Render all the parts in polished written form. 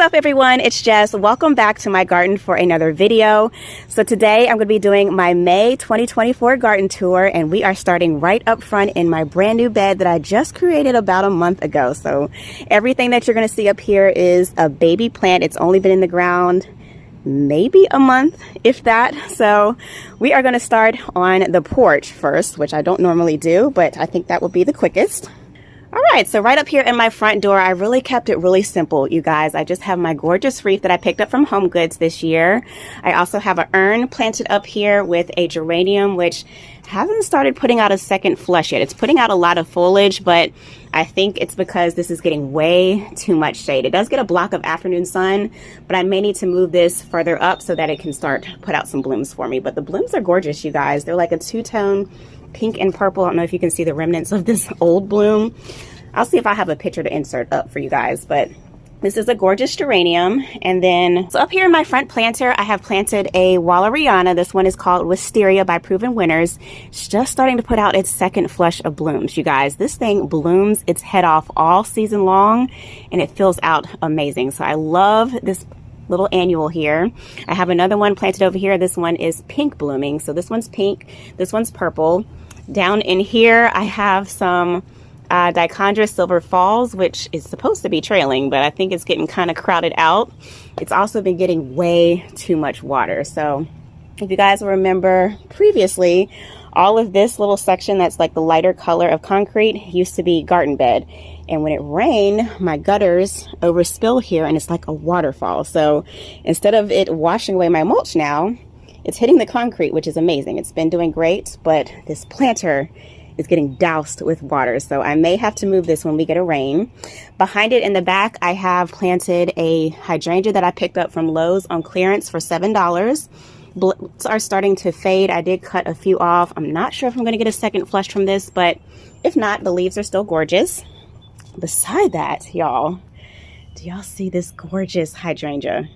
up everyone, it's Jess. Welcome back to my garden for another video. So today I'm going to be doing my May 2024 garden tour, and we are starting right up front in my brand new bed that I just created about a month ago. So everything that you're going to see up here is a baby plant. It's only been in the ground maybe a month, if that. So we are going to start on the porch first, which I don't normally do, but I think that will be the quickest. All right, so right up here in my front door, I really kept it really simple, you guys. I just have my gorgeous wreath that I picked up from Home Goods this year. I also have an urn planted up here with a geranium, which hasn't started putting out a second flush yet. It's putting out a lot of foliage, but I think it's because this is getting way too much shade. It does get a block of afternoon sun, but I may need to move this further up so that it can start to put out some blooms for me. But the blooms are gorgeous, you guys. They're like a two-tone pink and purple. I don't know if you can see the remnants of this old bloom. I'll see if I have a picture to insert up for you guys, but this is a gorgeous geranium. And then, so up here in my front planter, I have planted a Waleriana. This one is called Wisteria by Proven Winners. It's just starting to put out its second flush of blooms, you guys. This thing blooms its head off all season long, and it fills out amazing. So I love this little annual here. I have another one planted over here. This one is pink blooming. So this one's pink, this one's purple. Down in here, I have some Dichondra Silver Falls, which is supposed to be trailing, but I think it's getting kind of crowded out. It's also been getting way too much water. So if you guys remember previously, all of this little section that's like the lighter color of concrete used to be garden bed. And when it rained, my gutters overspill here and it's like a waterfall. So instead of it washing away my mulch now, it's hitting the concrete, which is amazing. It's been doing great, but this planter is getting doused with water. So I may have to move this when we get a rain. Behind it in the back, I have planted a hydrangea that I picked up from Lowe's on clearance for $7. Blooms are starting to fade. I did cut a few off. I'm not sure if I'm going to get a second flush from this, but if not, the leaves are still gorgeous. Beside that, y'all, do y'all see this gorgeous hydrangea?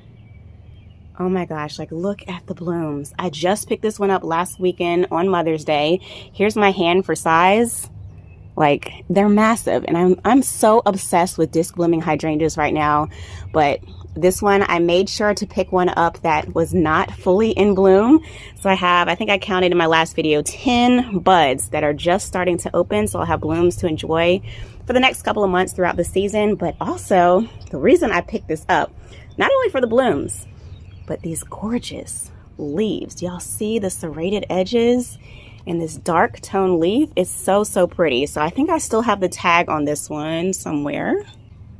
Oh my gosh, like look at the blooms. I just picked this one up last weekend on Mother's Day. Here's my hand for size. Like they're massive, and I'm so obsessed with disc blooming hydrangeas right now. But this one, I made sure to pick one up that was not fully in bloom. So I think I counted in my last video, 10 buds that are just starting to open. So I'll have blooms to enjoy for the next couple of months throughout the season. But also the reason I picked this up, not only for the blooms, but these gorgeous leaves. Do y'all see the serrated edges and this dark tone leaf? It's so pretty. So I think I still have the tag on this one somewhere.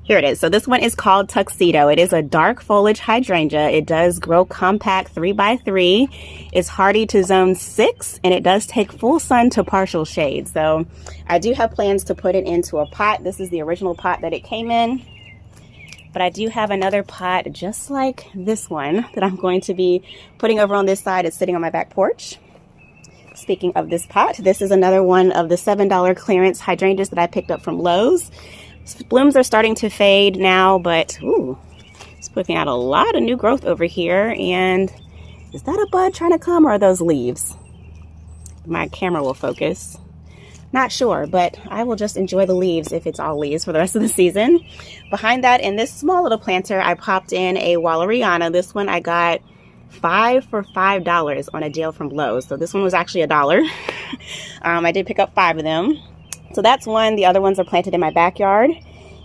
Here it is. So this one is called Tuxedo. It is a dark foliage hydrangea. It does grow compact 3x3. It's hardy to zone 6, and it does take full sun to partial shade. So I do have plans to put it into a pot. This is the original pot that it came in. But I do have another pot just like this one that I'm going to be putting over on this side. It's sitting on my back porch. Speaking of this pot, this is another one of the $7 clearance hydrangeas that I picked up from Lowe's. Blooms are starting to fade now, but ooh, it's putting out a lot of new growth over here. And is that a bud trying to come, or are those leaves? My camera will focus. Not sure, but I will just enjoy the leaves if it's all leaves for the rest of the season. Behind that, in this small little planter, I popped in a Waleriana. This one I got 5 for $5 on a deal from Lowe's. So this one was actually $1. I did pick up 5 of them. So that's one. The other ones are planted in my backyard.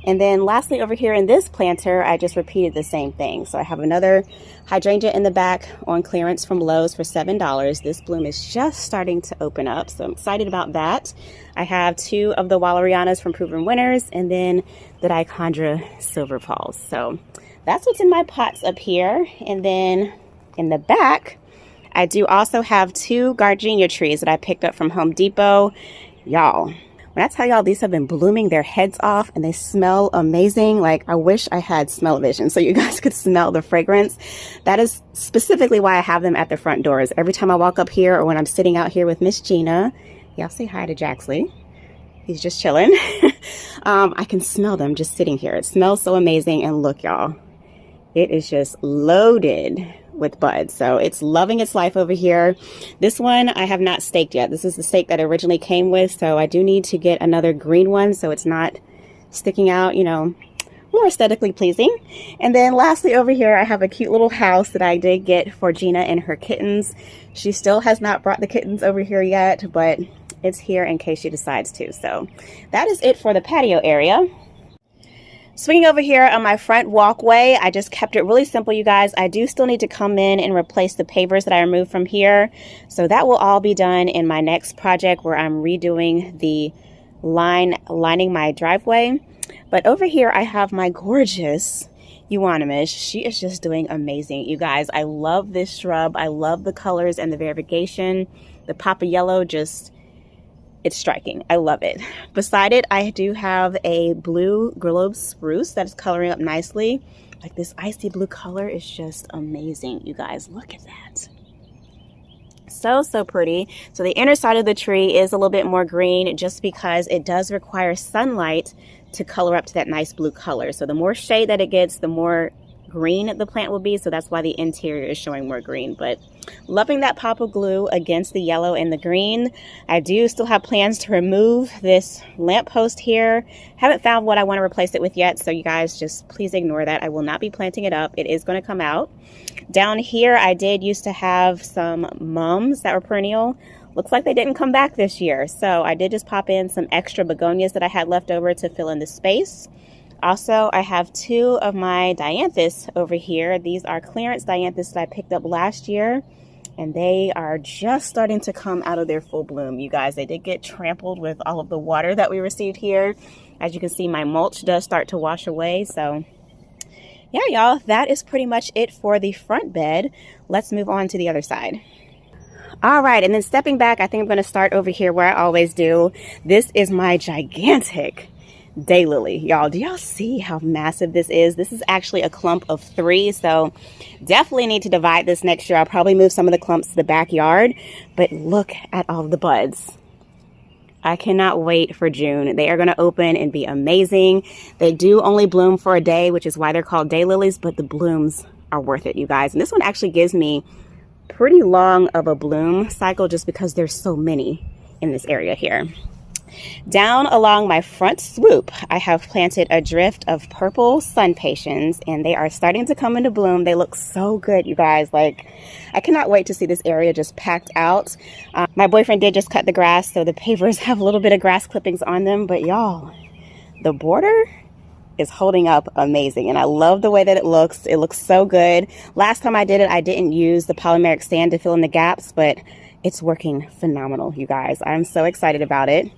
And then lastly, over here in this planter, I just repeated the same thing. So I have another hydrangea in the back on clearance from Lowe's for $7. This bloom is just starting to open up, so I'm excited about that. I have 2 of the Walerianas from Proven Winners, and then the Dichondra Silver Falls. So that's what's in my pots up here. And then in the back, I do also have 2 gardenia trees that I picked up from Home Depot. Y'all, when I tell y'all these have been blooming their heads off and they smell amazing, like I wish I had smell-o-vision so you guys could smell the fragrance. That is specifically why I have them at the front doors. Every time I walk up here or when I'm sitting out here with Miss Gina, y'all say hi to Jaxley. He's just chilling. I can smell them just sitting here. It smells so amazing. And look, y'all, it is just loaded with buds. So it's loving its life over here. This one I have not staked yet. This is the stake that originally came with, so I do need to get another green one so it's not sticking out, you know, a more aesthetically pleasing. And then lastly over here, I have a cute little house that I did get for Gina and her kittens. She still has not brought the kittens over here yet, but it's here in case she decides to. So that is it for the patio area. Swinging over here on my front walkway, I just kept it really simple, you guys. I do still need to come in and replace the pavers that I removed from here. So that will all be done in my next project where I'm redoing the lining my driveway. But over here, I have my gorgeous Euonymus. She is just doing amazing, you guys. I love this shrub. I love the colors and the variegation. The pop of yellow just... it's striking. I love it. Beside it, I do have a blue globe spruce that is coloring up nicely. Like this icy blue color is just amazing. You guys, look at that. So pretty. So the inner side of the tree is a little bit more green just because it does require sunlight to color up to that nice blue color. So the more shade that it gets, the more green the plant will be. So that's why the interior is showing more green. But loving that pop of glue against the yellow and the green. I do still have plans to remove this lamppost here. Haven't found what I want to replace it with yet, so you guys just please ignore that. I will not be planting it up. It is going to come out. Down here, I did used to have some mums that were perennial. Looks like they didn't come back this year, so I did just pop in some extra begonias that I had left over to fill in the space. Also, I have two of my dianthus over here. These are clearance dianthus that I picked up last year, and they are just starting to come out of their full bloom, you guys. They did get trampled with all of the water that we received here. As you can see, my mulch does start to wash away. So yeah, y'all, that is pretty much it for the front bed. Let's move on to the other side. All right, and then stepping back, I think I'm going to start over here where I always do. This is my gigantic daylily. Y'all, do y'all see how massive this is? This is actually a clump of 3, so definitely need to divide this next year. I'll probably move some of the clumps to the backyard, but look at all the buds. I cannot wait for June. They are going to open and be amazing. They do only bloom for a day, which is why they're called daylilies, but the blooms are worth it, you guys. And this one actually gives me pretty long of a bloom cycle just because there's so many in this area here. Down along my front swoop, I have planted a drift of purple sun patiens, and they are starting to come into bloom. They look so good, you guys. Like, I cannot wait to see this area just packed out. My boyfriend did just cut the grass, so the pavers have a little bit of grass clippings on them, but y'all, the border is holding up amazing, and I love the way that it looks. It looks so good. Last time I did it, I didn't use the polymeric sand to fill in the gaps, but it's working phenomenal, you guys. I'm so excited about it.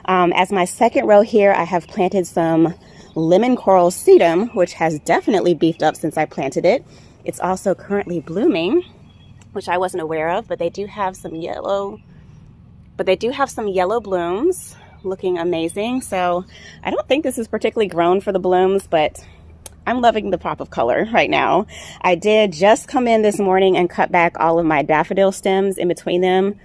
As my second row here, I have planted some lemon coral sedum, which has definitely beefed up since I planted it. It's also currently blooming, which I wasn't aware of, but they do have some yellow blooms looking amazing. So I don't think this is particularly grown for the blooms, but I'm loving the pop of color right now. I did just come in this morning and cut back all of my daffodil stems in between them.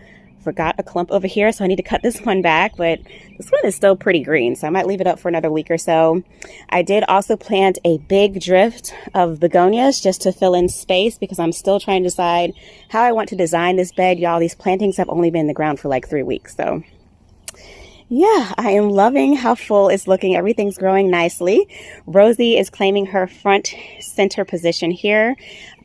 Forgot a clump over here, so I need to cut this one back, but this one is still pretty green, so I might leave it up for another week or so. I did also plant a big drift of begonias just to fill in space because I'm still trying to decide how I want to design this bed. Y'all, these plantings have only been in the ground for like 3 weeks, so yeah, I am loving how full it's looking. Everything's growing nicely. Rosie is claiming her front center position here.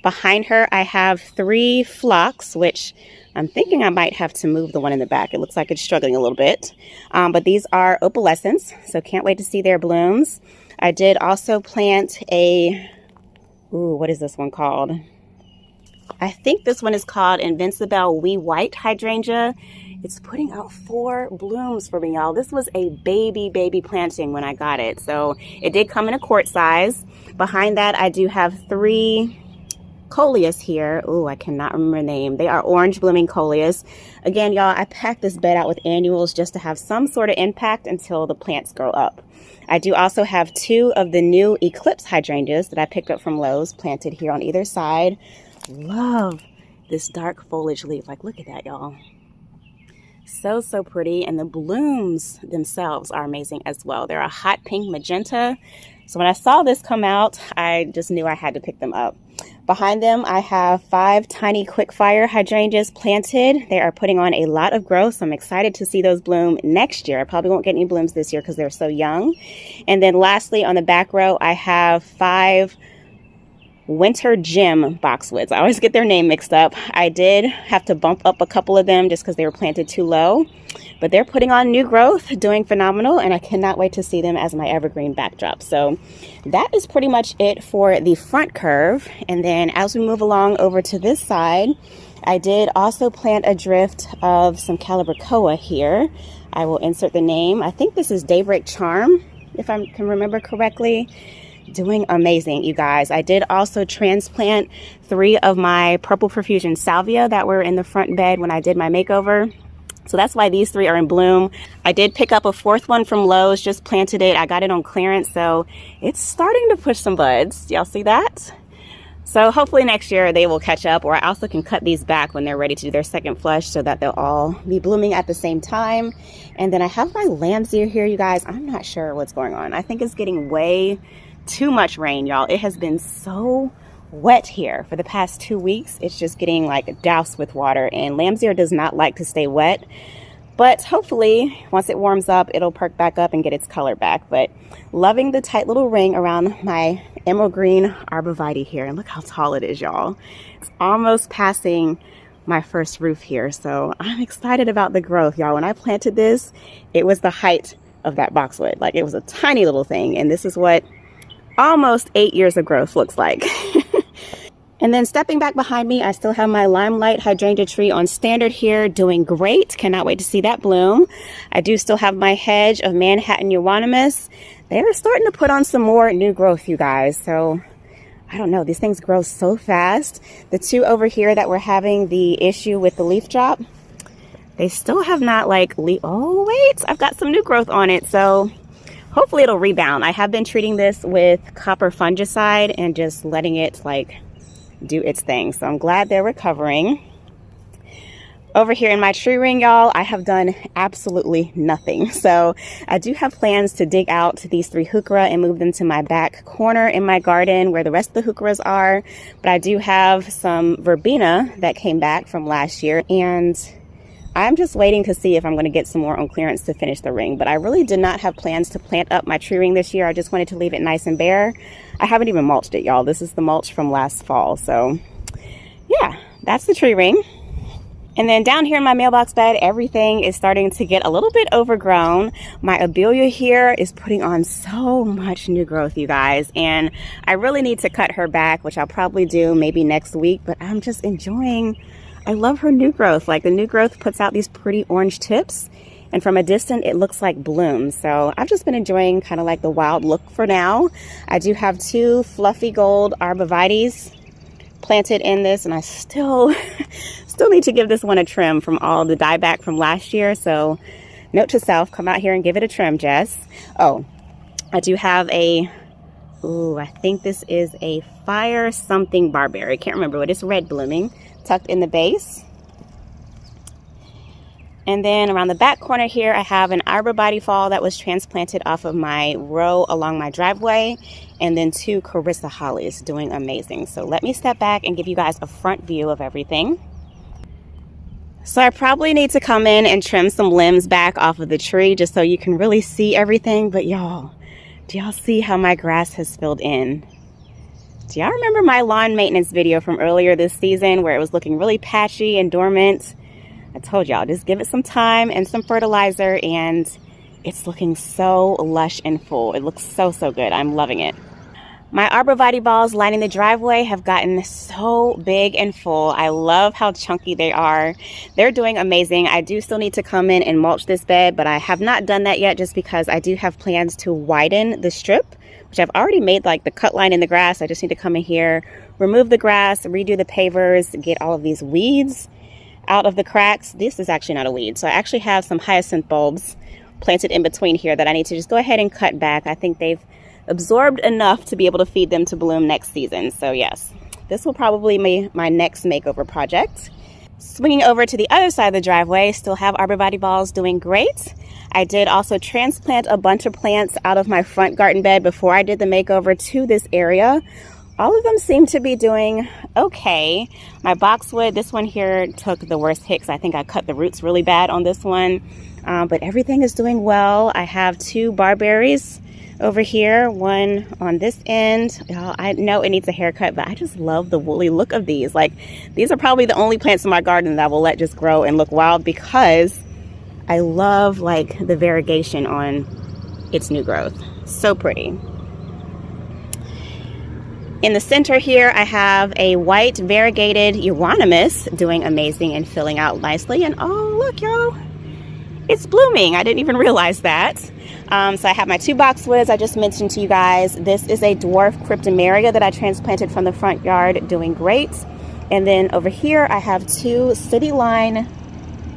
Behind her, I have 3 phlox, which I'm thinking I might have to move the one in the back. It looks like it's struggling a little bit. But these are opalescents, so can't wait to see their blooms. I did also plant a, what is this one called? I think this one is called Invincible Wee White Hydrangea. It's putting out 4 blooms for me, y'all. This was a baby planting when I got it. So it did come in a quart size. Behind that, I do have 3 coleus here. Oh, I cannot remember the name. They are orange blooming coleus. Again, y'all, I packed this bed out with annuals just to have some sort of impact until the plants grow up. I do also have 2 of the new eclipse hydrangeas that I picked up from Lowe's planted here on either side. Love this dark foliage leaf. Like, look at that, y'all. So pretty, and the blooms themselves are amazing as well. They're a hot pink magenta. So when I saw this come out, I just knew I had to pick them up. Behind them, I have 5 tiny quick-fire hydrangeas planted. They are putting on a lot of growth, so I'm excited to see those bloom next year. I probably won't get any blooms this year because they're so young. And then lastly, on the back row, I have 5 Winter Gem boxwoods. I always get their name mixed up. I did have to bump up a couple of them just because they were planted too low. But they're putting on new growth, doing phenomenal, and I cannot wait to see them as my evergreen backdrop. So that is pretty much it for the front curve. And then as we move along over to this side, I did also plant a drift of some Calibrachoa here. I will insert the name. I think this is Daybreak Charm, if I can remember correctly. Doing amazing, you guys. I did also transplant 3 of my Purple Profusion Salvia that were in the front bed when I did my makeover. So that's why these 3 are in bloom. I did pick up a 4th one from Lowe's, just planted it. I got it on clearance, so it's starting to push some buds. Y'all see that? So hopefully next year they will catch up, or I also can cut these back when they're ready to do their second flush so that they'll all be blooming at the same time. And then I have my lamb's ear here, you guys. I'm not sure what's going on. I think it's getting way too much rain, y'all. It has been so wet here for the past 2 weeks. It's just getting like doused with water, and lamb's ear does not like to stay wet. But hopefully once it warms up, it'll perk back up and get its color back. But loving the tight little ring around my emerald green arborvitae here. And look how tall it is, y'all. It's almost passing my first roof here. So I'm excited about the growth, y'all. When I planted this, it was the height of that boxwood. Like, it was a tiny little thing. And this is what almost 8 years of growth looks like. And then stepping back behind me, I still have my Limelight hydrangea tree on standard here, doing great. Cannot wait to see that bloom. I do still have my hedge of Manhattan euonymus. They're starting to put on some more new growth, you guys. So I don't know, these things grow so fast. The 2 over here that were having the issue with the leaf drop, they still have not oh wait, I've got some new growth on it. So hopefully it'll rebound. I have been treating this with copper fungicide and just letting it do its thing. So I'm glad they're recovering. Over here in my tree ring, y'all, I have done absolutely nothing. So I do have plans to dig out these 3 heuchera and move them to my back corner in my garden where the rest of the heucheras are. But I do have some verbena that came back from last year, and I'm just waiting to see if I'm going to get some more on clearance to finish the ring. But I really did not have plans to plant up my tree ring this year. I just wanted to leave it nice and bare. I haven't even mulched it, y'all. This is the mulch from last fall. So yeah, that's the tree ring. And then down here in my mailbox bed, everything is starting to get a little bit overgrown. My abelia here is putting on so much new growth, you guys. And I really need to cut her back, which I'll probably do maybe next week. But I'm just enjoying, I love her new growth. Like, the new growth puts out these pretty orange tips, and from a distance it looks like blooms. So I've just been enjoying kind of like the wild look for now. I do have 2 fluffy gold arborvitaes planted in this, and I still need to give this one a trim from all the dieback from last year. So note to self, come out here and give it a trim, Jess. Oh, I do have a, I think this is a fire something barberry. Can't remember what it's, red blooming, tucked in the base. And then around the back corner here, I have an arborvitae fall that was transplanted off of my row along my driveway, and then 2 Carissa hollies doing amazing. So let me step back and give you guys a front view of everything. So I probably need to come in and trim some limbs back off of the tree just so you can really see everything. But y'all, do y'all see how my grass has filled in? Do y'all remember my lawn maintenance video from earlier this season where it was looking really patchy and dormant? I told y'all, just give it some time and some fertilizer, and it's looking so lush and full. It looks so, so good. I'm loving it. My arborvitae balls lining the driveway have gotten so big and full. I love how chunky they are. They're doing amazing. I do still need to come in and mulch this bed, but I have not done that yet just because I do have plans to widen the strip, which I've already made like the cut line in the grass. I just need to come in here, remove the grass, redo the pavers, get all of these weeds out of the cracks. This is actually not a weed. So I actually have some hyacinth bulbs planted in between here that I need to just go ahead and cut back. I think they've absorbed enough to be able to feed them to bloom next season. So yes, this will probably be my next makeover project. Swinging over to the other side of the driveway, still have arborvitae balls doing great. I did also transplant a bunch of plants out of my front garden bed before I did the makeover to this area. All of them seem to be doing okay. My boxwood, this one here took the worst hit because I think I cut the roots really bad on this one. But everything is doing well. I have 2 barberries over here, one on this end. I know it needs a haircut, but I just love the woolly look of these. Like, these are probably the only plants in my garden that I will let just grow and look wild because I love like the variegation on its new growth. So pretty. In the center here, I have a white variegated euonymus doing amazing and filling out nicely. And oh, look, y'all, it's blooming. I didn't even realize that. So I have my 2 boxwoods I just mentioned to you guys. This is a dwarf cryptomeria that I transplanted from the front yard, doing great. And then over here, I have 2 city line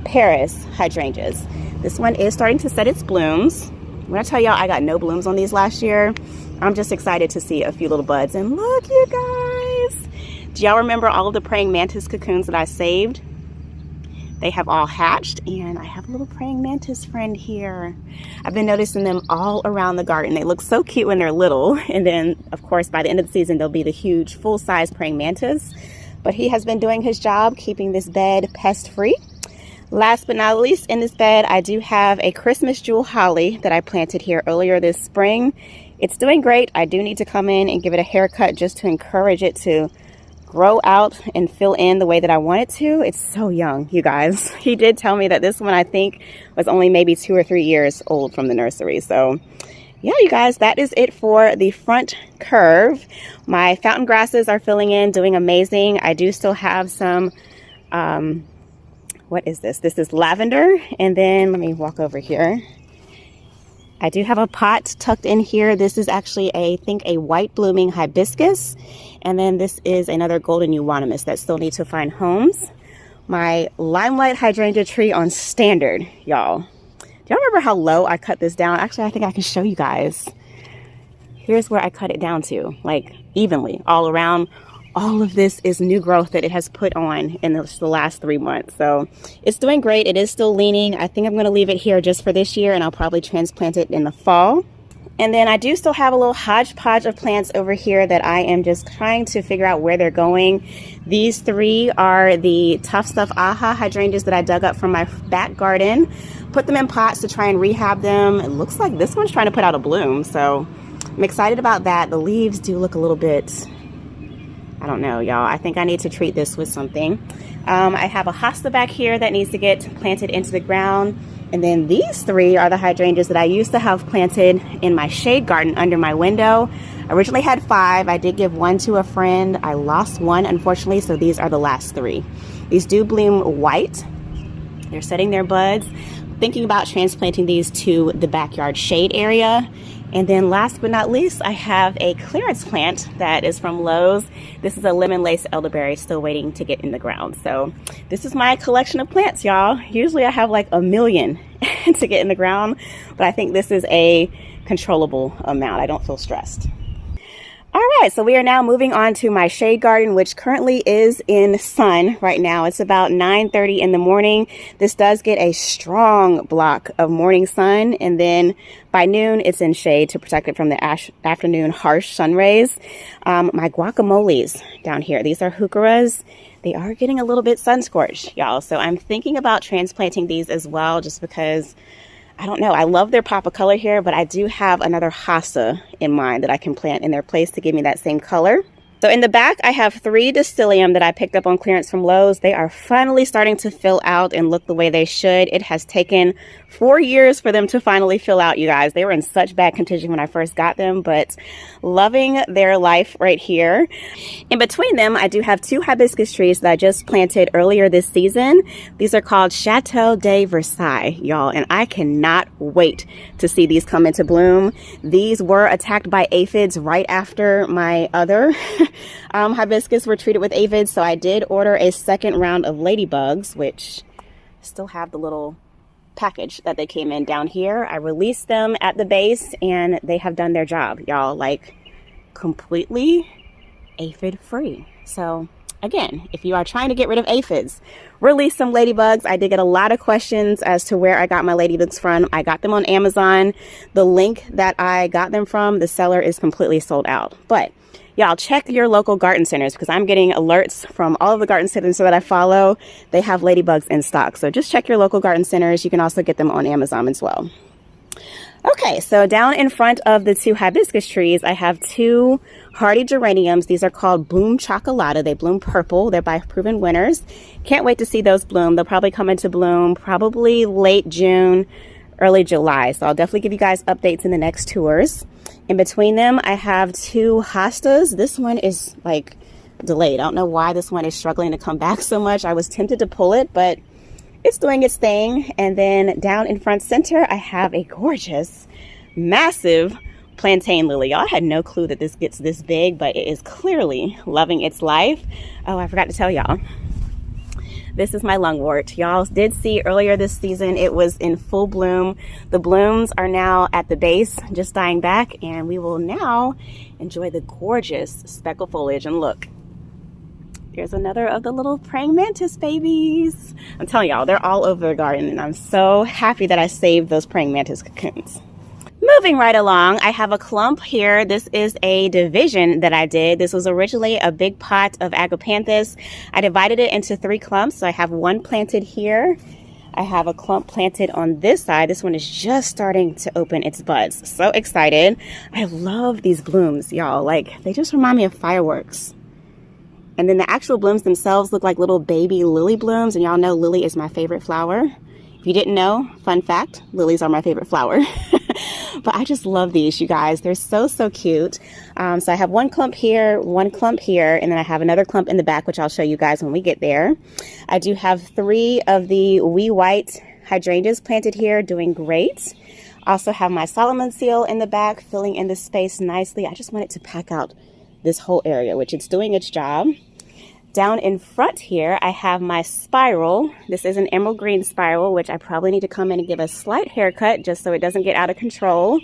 Paris hydrangeas. This one is starting to set its blooms. When I tell y'all I got no blooms on these last year, I'm just excited to see a few little buds. And look, you guys, do y'all remember all of the praying mantis cocoons that I saved? They have all hatched, and I have a little praying mantis friend here. I've been noticing them all around the garden. They look so cute when they're little, and then of course by the end of the season they'll be the huge full-size praying mantis. But he has been doing his job keeping this bed pest-free. Last but not least, in this bed I do have a Christmas jewel holly that I planted here earlier this spring. It's doing great. I do need to come in and give it a haircut just to encourage it to grow out and fill in the way that I want it to. It's so young, you guys. He did tell me that this one I think was only maybe 2 or 3 years old from the nursery. So yeah, you guys, that is it for the front curve. My fountain grasses are filling in, doing amazing. I do still have some, what is this? This is lavender. And then let me walk over here. I do have a pot tucked in here. This is actually I think a white blooming hibiscus. And then this is another golden euonymus that still need to find homes. My limelight hydrangea tree on standard, y'all. Do y'all remember how low I cut this down? Actually, I think I can show you guys. Here's where I cut it down to, like evenly all around. All of this is new growth that it has put on in the last 3 months. So it's doing great. It is still leaning. I think I'm going to leave it here just for this year, and I'll probably transplant it in the fall. And then I do still have a little hodgepodge of plants over here that I am just trying to figure out where they're going. These 3 are the Tough Stuff Aha hydrangeas that I dug up from my back garden. Put them in pots to try and rehab them. It looks like this one's trying to put out a bloom. So I'm excited about that. The leaves do look a little bit, I don't know, y'all. I think I need to treat this with something. I have a hosta back here that needs to get planted into the ground. And then these 3 are the hydrangeas that I used to have planted in my shade garden under my window. I originally had 5. I did give 1 to a friend. I lost 1, unfortunately, so these are the last 3. These do bloom white. They're setting their buds. Thinking about transplanting these to the backyard shade area. And then last but not least, I have a clearance plant that is from Lowe's. This is a lemon lace elderberry, still waiting to get in the ground. So this is my collection of plants, y'all. Usually I have like a million to get in the ground, but I think this is a controllable amount. I don't feel stressed. All right, so we are now moving on to my shade garden, which currently is in sun right now. It's about 9:30 in the morning. This does get a strong block of morning sun, and then by noon it's in shade to protect it from the afternoon harsh sun rays. My guacamoles down here, these are heucheras. They are getting a little bit sun scorched, y'all. So I'm thinking about transplanting these as well, just because I don't know. I love their pop of color here, but I do have another hosta in mind that I can plant in their place to give me that same color. So in the back, I have 3 Dictylium that I picked up on clearance from Lowe's. They are finally starting to fill out and look the way they should. It has taken 4 years for them to finally fill out, you guys. They were in such bad condition when I first got them, but loving their life right here. In between them, I do have 2 hibiscus trees that I just planted earlier this season. These are called Chateau de Versailles, y'all, and I cannot wait to see these come into bloom. These were attacked by aphids right after my other hibiscus were treated with aphids, so I did order a second round of ladybugs, which still have the little package that they came in down here. I released them at the base and they have done their job, y'all, like completely aphid free. So again, if you are trying to get rid of aphids, release some ladybugs. I did get a lot of questions as to where I got my ladybugs from. I got them on Amazon. The link that I got them from, the seller is completely sold out. But Y'all check your local garden centers because I'm getting alerts from all of the garden centers that I follow. They have ladybugs in stock. So just check your local garden centers. You can also get them on Amazon as well. Okay, so down in front of the 2 hibiscus trees, I have 2 hardy geraniums. These are called Bloom Chocolata. They bloom purple. They're by proven winners. Can't wait to see those bloom. They'll probably come into bloom probably late June, early July. So I'll definitely give you guys updates in the next tours. In between them, I have 2 hostas. This one is like delayed. I don't know why this one is struggling to come back so much. I was tempted to pull it, but it's doing its thing. And then down in front center, I have a gorgeous, massive plantain lily. Y'all, I had no clue that this gets this big, but it is clearly loving its life. Oh, I forgot to tell y'all. This is my lungwort. Y'all did see earlier this season, it was in full bloom. The blooms are now at the base, just dying back, and we will now enjoy the gorgeous speckled foliage. And look, there's another of the little praying mantis babies. I'm telling y'all, they're all over the garden, and I'm so happy that I saved those praying mantis cocoons. Moving right along, I have a clump here. This is a division that I did. This was originally a big pot of agapanthus. I divided it into 3 clumps. So I have 1 planted here. I have a clump planted on this side. This one is just starting to open its buds. So excited. I love these blooms, y'all. Like, they just remind me of fireworks. And then the actual blooms themselves look like little baby lily blooms. And y'all know lily is my favorite flower. If you didn't know, fun fact, lilies are my favorite flower. But I just love these, you guys. They're so, so cute. So I have 1 clump here, 1 clump here, and then I have another clump in the back, which I'll show you guys when we get there. I do have 3 of the wee white hydrangeas planted here, doing great. Also have my Solomon seal in the back, filling in the space nicely. I just wanted to pack out this whole area, which it's doing its job. Down in front here, I have my spiral. This is an emerald green spiral, which I probably need to come in and give a slight haircut just so it doesn't get out of control.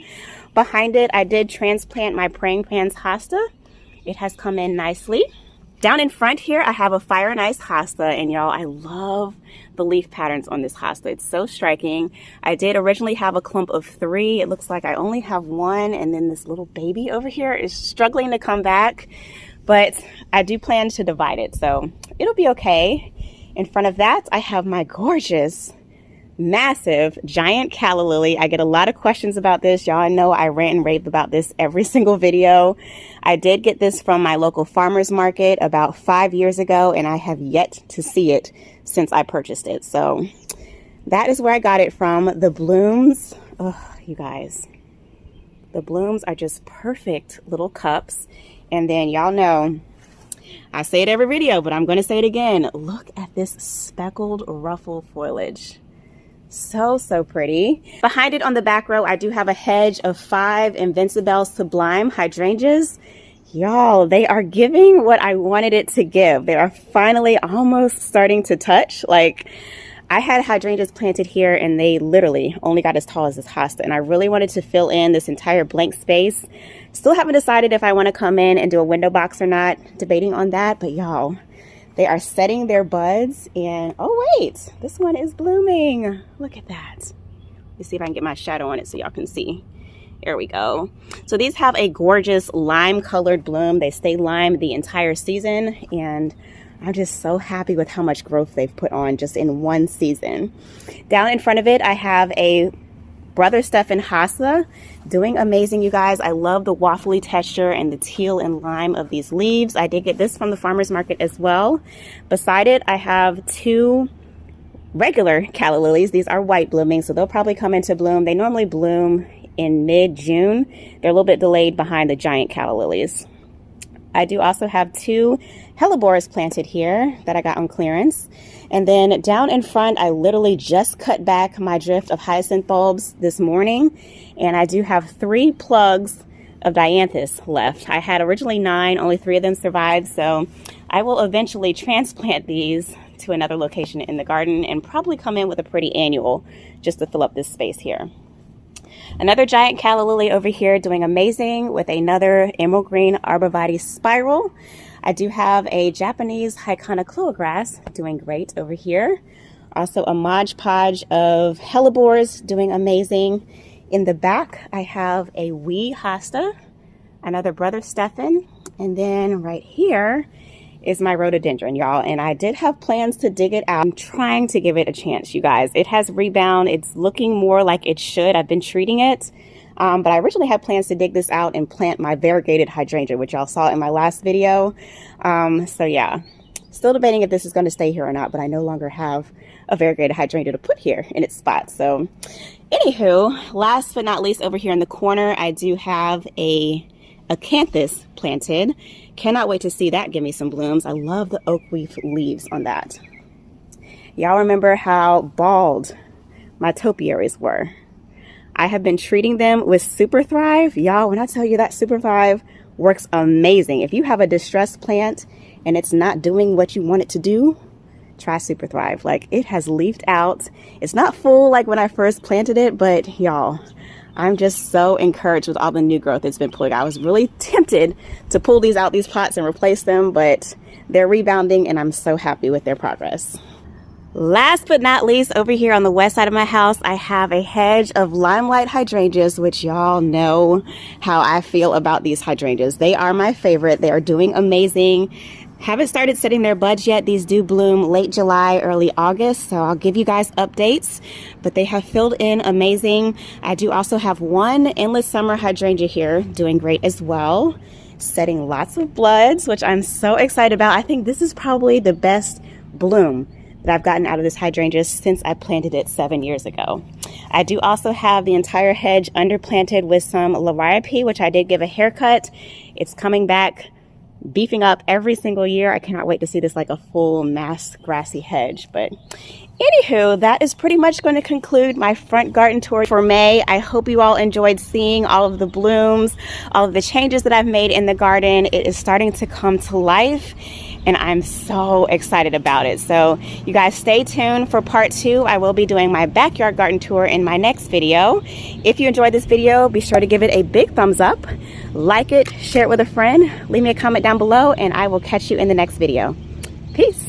Behind it, I did transplant my praying pans hosta. It has come in nicely. Down in front here, I have a fire and ice hosta, and y'all, I love the leaf patterns on this hosta. It's so striking. I did originally have a clump of 3. It looks like I only have 1, and then this little baby over here is struggling to come back. But I do plan to divide it, so it'll be okay. In front of that, I have my gorgeous, massive, giant calla lily. I get a lot of questions about this. Y'all know I rant and rave about this every single video. I did get this from my local farmer's market about 5 years ago, and I have yet to see it since I purchased it. So that is where I got it from. The blooms, oh, you guys, the blooms are just perfect little cups. And then y'all know, I say it every video, but I'm going to say it again. Look at this speckled ruffle foliage. So, so pretty. Behind it on the back row, I do have a hedge of 5 Invincibelle Sublime hydrangeas. Y'all, they are giving what I wanted it to give. They are finally almost starting to touch. Like, I had hydrangeas planted here and they literally only got as tall as this hosta, and I really wanted to fill in this entire blank space. Still haven't decided if I want to come in and do a window box or not, debating on that, but y'all, they are setting their buds, and oh wait, this one is blooming. Look at that. Let me see if I can get my shadow on it so y'all can see. There we go. So these have a gorgeous lime colored bloom. They stay lime the entire season, and I'm just so happy with how much growth they've put on just in 1 season. Down in front of it, I have a Brother Stefan hosta, doing amazing, you guys. I love the waffly texture and the teal and lime of these leaves. I did get this from the farmer's market as well. Beside it, I have 2 regular calla lilies. These are white blooming, so they'll probably come into bloom. They normally bloom in mid-June. They're a little bit delayed behind the giant calla lilies. I do also have 2 hellebores planted here that I got on clearance. And then down in front, I literally just cut back my drift of hyacinth bulbs this morning. And I do have 3 plugs of dianthus left. I had originally 9, only 3 of them survived. So I will eventually transplant these to another location in the garden and probably come in with a pretty annual just to fill up this space here. Another giant calla lily over here doing amazing with another emerald green arborvitae spiral. I do have a Japanese Hyconochlua grass doing great over here. Also a Mod Podge of hellebores doing amazing. In the back, I have a wee hosta, another Brother Stefan, And then right here is my rhododendron, y'all, and I did have plans to dig it out. I'm trying to give it a chance, you guys. It has rebound. It's looking more like it should. I've been treating it, but I originally had plans to dig this out and plant my variegated hydrangea, which y'all saw in my last video. So yeah, still debating if this is going to stay here or not, but I no longer have a variegated hydrangea to put here in its spot. So anywho, last but not least, over here in the corner, I do have a acanthus planted. Cannot wait to see that give me some blooms. I love the oak leaves on that. Y'all remember how bald my topiaries were? I have been treating them with Super Thrive. Y'all, when I tell you that Super Thrive works amazing. If you have a distressed plant and it's not doing what you want it to do, try Super Thrive. Like, it has leafed out. It's not full like when I first planted it, but y'all, I'm just so encouraged with all the new growth that's been put. I was really tempted to pull these out, these pots, and replace them, but they're rebounding and I'm so happy with their progress. Last but not least, over here on the west side of my house, I have a hedge of limelight hydrangeas, which y'all know how I feel about these hydrangeas. They are my favorite. They are doing amazing. Haven't started setting their buds yet. These do bloom late July, early August, so I'll give you guys updates, but they have filled in amazing. I do also have one endless summer hydrangea here doing great as well, setting lots of bloods, which I'm so excited about. I think this is probably the best bloom that I've gotten out of this hydrangea since I planted it 7 years ago. I do also have the entire hedge underplanted with some liriope, which I did give a haircut. It's coming back, beefing up every single year. I cannot wait to see this like a full mass grassy hedge. But anywho, that is pretty much going to conclude my front garden tour for May. I hope you all enjoyed seeing all of the blooms, all of the changes that I've made in the garden. It is starting to come to life and I'm so excited about it. So you guys stay tuned for part 2. I will be doing my backyard garden tour in my next video. If you enjoyed this video, be sure to give it a big thumbs up, like it, share it with a friend, leave me a comment down below, and I will catch you in the next video. Peace.